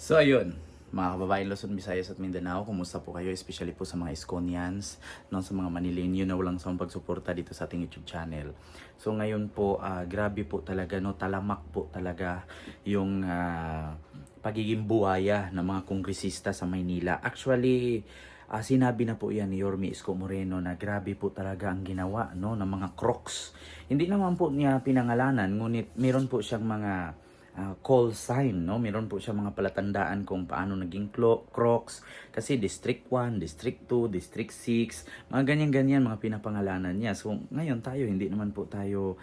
So ayun, mga kababayan Luzon, Visayas at Mindanao, kumusta po kayo? Especially po sa mga Iskonians, no, sa mga Manileño na walang sawang pagsuporta dito sa ating YouTube channel. So ngayon po, grabe po talaga, no, talamak po talaga yung pagiging buwaya ng mga kongresista sa Maynila. Actually, sinabi na po yan ni Yorme Isko Moreno na grabe po talaga ang ginawa, no, ng mga crocs. Hindi naman po niya pinangalanan, ngunit meron po siyang mga call sign, no? Meron po siya mga palatandaan kung paano naging crocs kasi District 1, District 2, District 6, mga ganyan-ganyan mga pinapangalanan niya. So ngayon tayo hindi naman po tayo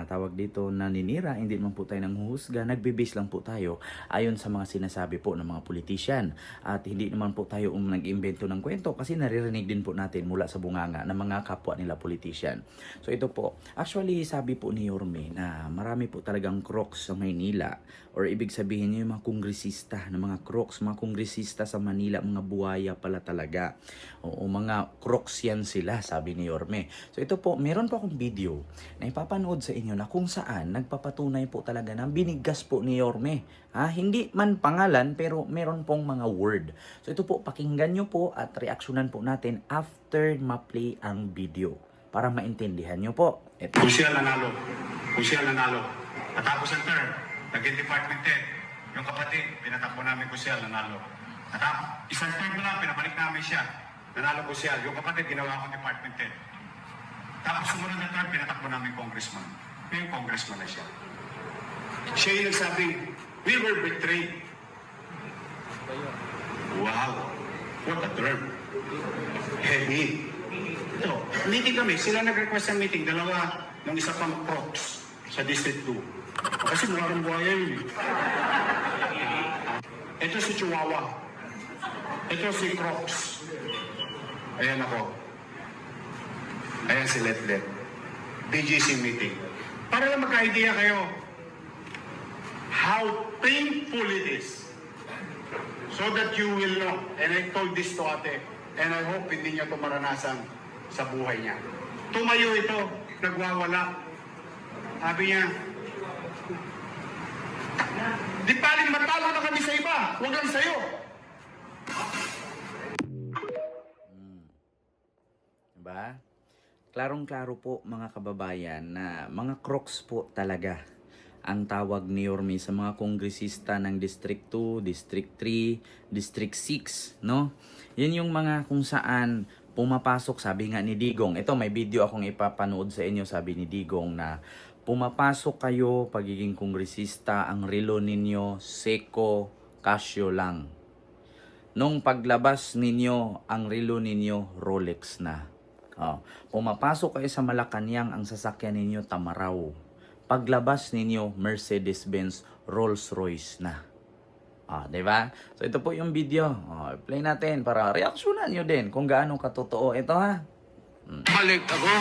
tawag dito naninira, hindi naman po tayo nanghuhusga, nagbe-base lang po tayo ayon sa mga sinasabi po ng mga politician. At hindi naman po tayo nag-imbento ng kwento kasi naririnig din po natin mula sa bunganga ng mga kapwa nila politician. So ito po, actually sabi po ni Yorme na marami po talagang crocs sa Maynila, or ibig sabihin niyo yung mga kongresista na mga crocs, mga kongresista sa Manila, mga buhaya pala talaga. O mga crocs yan sila, sabi ni Yorme. So ito po, meron po akong video na ipapanood sa inyo na kung saan nagpapatunay po talaga na binigkas po ni Yorme. Hindi man pangalan pero meron pong mga word. So ito po, pakinggan nyo po at reaksyonan po natin after ma-play ang video para maintindihan nyo po. Ito. Kusyal nanalo. Kusyal nanalo. Natapos ang term, naging Department 10. Yung kapatid, pinatakbo namin Kusyal nanalo. Isang term na lang, pinabalik namin siya. Nanalo Kusyal. Yung kapatid, ginawa ko Department 10. Tapos sumunod na term, pinatakbo namin Congressman. Yung Congressman na siya. Siya yung nagsabing, we were betrayed. Wow. What a term. Heavy. Ito, meeting kami. Sila nag-request ng meeting. Dalawa ng isa pang crocs sa District 2. Kasi mukha kang buhaya yun eh. Ito si Chihuahua. Ito si Crocs. Ayan ako. Ayan si Letlet. DGC meeting. Para lang magka-idea kayo how painful it is. So that you will know. And I told this to ate. And I hope hindi niya ito maranasan sa buhay niya. Tumayo ito. Nagwawala. Sabi niya, di paling matalo na kami sa iba. Huwag lang sa'yo. Diba? Klarong-klaro po mga kababayan na mga crocs po talaga ang tawag ni Yorme sa mga kongresista ng District 2, District 3, District 6, no? Yan yung mga kung saan pumapasok, sabi nga ni Digong. Ito, may video akong ipapanood sa inyo, sabi ni Digong na pumapasok kayo, pagiging kongresista, ang relo ninyo, Seiko, Casio lang. Nung paglabas ninyo, ang relo ninyo, Rolex na. Pumapasok kayo sa Malacanang, ang sasakyan ninyo, Tamaraw. Paglabas ninyo, Mercedes-Benz, Rolls-Royce na. Diba? So ito po yung video. Play natin para reaksyonan nyo din kung gaano katotoo. Ito ha. Balik ako,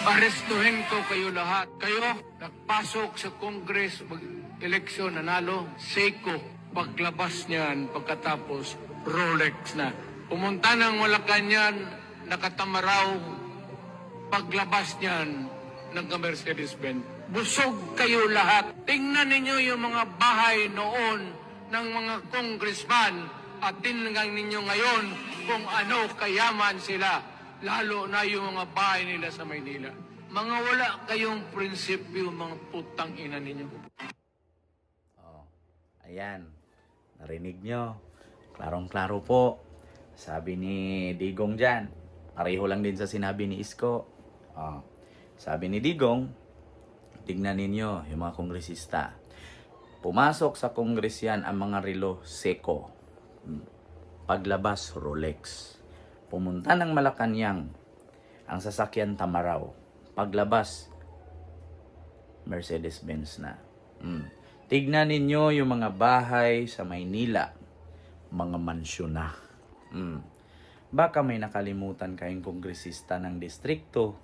arestuhin ko kayo lahat. Kayo, nagpasok sa Congress, mag-eleksyon, nanalo, Seiko. Paglabas niyan, pagkatapos, Rolex na. Pumunta ng Malacanang, nakatamaraw, paglabas niyan, nagka-Mercedes-Benz. Busog kayo lahat. Tingnan ninyo yung mga bahay noon ng mga congressman at tingnan ninyo ngayon kung ano kayaman sila. Lalo na yung mga bahay nila sa Maynila. Mga wala kayong prinsipyo, mga putang ina ninyo. Ayan. Narinig nyo. Klarong-klaro po. Sabi ni Digong dyan. Pareho lang din sa sinabi ni Isko. Sabi ni Digong, tignan ninyo yung mga kongresista. Pumasok sa kongres yan ang mga relo Seiko. Paglabas, Rolex. Pumunta ng Malacanang, ang sasakyan Tamaraw. Paglabas, Mercedes-Benz na. Tignan ninyo yung mga bahay sa Maynila. Mga mansyon na. Baka may nakalimutan kayong kongresista ng distrikto.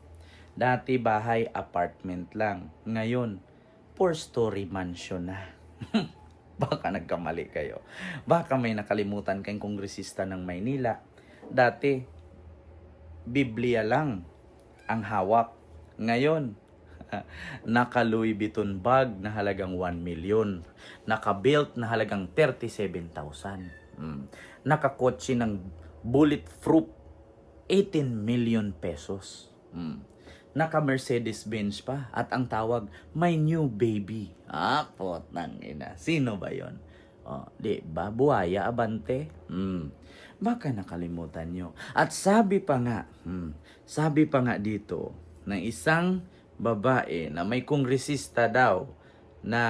Dati bahay, apartment lang. Ngayon, 4-story mansion na. Baka nagkamali kayo. Baka may nakalimutan kayong kongresista ng Maynila. Dati, Biblia lang ang hawak. Ngayon, Naka Louis Vuitton bag na halagang 1 million. Naka belt na halagang 37,000. Naka kotse ng bulletproof 18 million pesos. Naka Mercedes-Benz pa at ang tawag, my new baby. Potang ina. Sino ba 'yon? Di ba? Buhaya Abante? Baka nakalimutan nyo. At sabi pa nga dito, ng isang babae na may kongresista daw na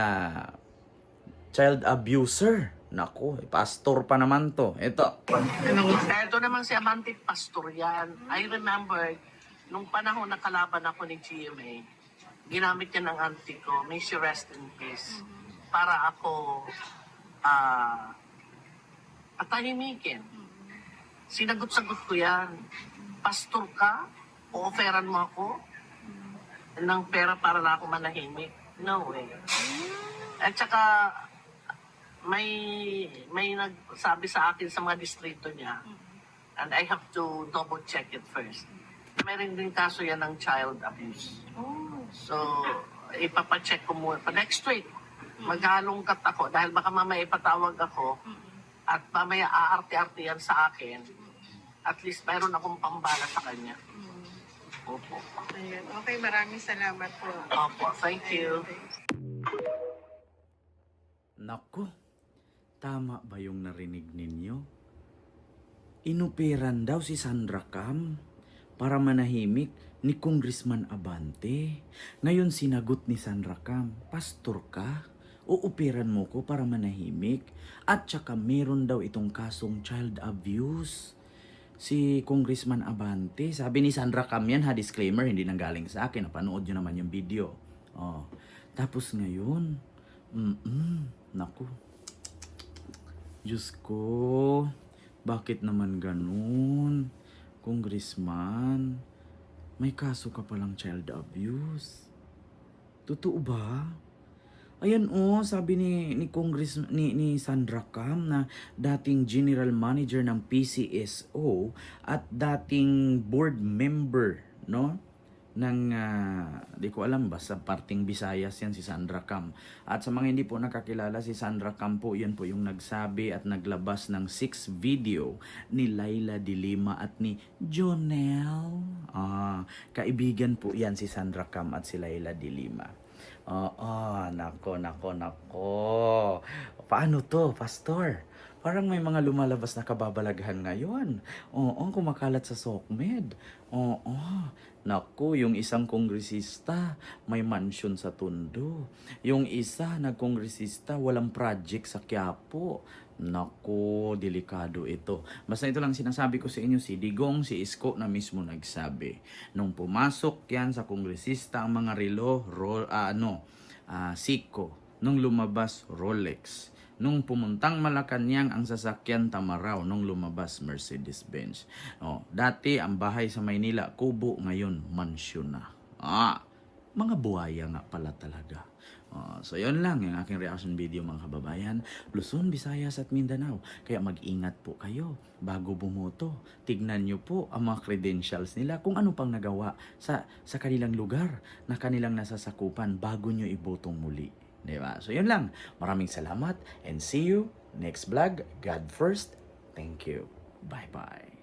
child abuser. Naku, pastor pa naman to. Ito. Ito naman si Amante Pastor yan. I remember, nung panahon na kalaban ako ni GMA, ginamit niya ng auntie ko, may she rest in peace, para ako atahimikin. Sinagot-sagot ko yan. Pastor ka? O-offeran mo ako ng pera para na ako manahimik? No way. At saka, may nagsabi sa akin sa mga distrito niya, and I have to double check it first. Meron din kaso yan ng child abuse. So, ipapacheck ko muna. Pa next week, maghalongkat ako dahil baka mamaya ipatawag ako at mamaya aarte-arte yan sa akin. At least mayroon akong pambala sa kanya. Opo. Ayan. Okay, maraming salamat po. Opo, thank you. Naku, tama ba yung narinig ninyo? Inuperan daw si Sandra Cam para manahimik ni Congressman Abante. Ngayon sinagot ni Sandra Cam, pastor ka? Uuperan mo ko para manahimik? At saka meron daw itong kasong child abuse. Si Congressman Abante, sabi ni Sandra Cam yan, disclaimer, hindi nanggaling sa akin. Napanood nyo naman yung video. Tapos ngayon, naku, Diyos ko, bakit naman ganun? Congressman, may kaso ka palang child abuse. Totoo ba? Ayan sabi ni Sandra Cam na dating general manager ng PCSO at dating board member, no? Ng, di ko alam ba, sa parting Visayas yan si Sandra Cam. At sa mga hindi po nakakilala, si Sandra Cam po, yan po yung nagsabi at naglabas ng 6 video ni Laila de Lima at ni Jonel. Kaibigan po yan si Sandra Cam at si Laila de Lima. Nako. Paano to, pastor? Parang may mga lumalabas na kababalaghan ngayon. Kumakalat sa SOCMED. Naku, yung isang kongresista may mansion sa Tondo. Yung isa nagkongresista walang project sa Quiapo. Naku, delikado ito. Basta ito lang sinasabi ko sa inyo, si Digong, si Isko na mismo nagsabi. Nung pumasok yan sa kongresista ang mga relo, Siko. Nung lumabas, Rolex. Nung pumuntang Malacanang ang sasakyan Tamaraw, nung lumabas Mercedes-Benz. Dati ang bahay sa Maynila, kubo, ngayon mansyon na. Mga buhaya nga pala talaga. So yun lang yung aking reaction video mga kababayan. Luzon, Visayas at Mindanao. Kaya mag-ingat po kayo bago bumoto. Tignan nyo po ang mga credentials nila kung ano pang nagawa sa kanilang lugar na kanilang nasasakupan bago nyo ibotong muli. Diba? So yun lang. Maraming salamat and see you next vlog. God first. Thank you. Bye-bye.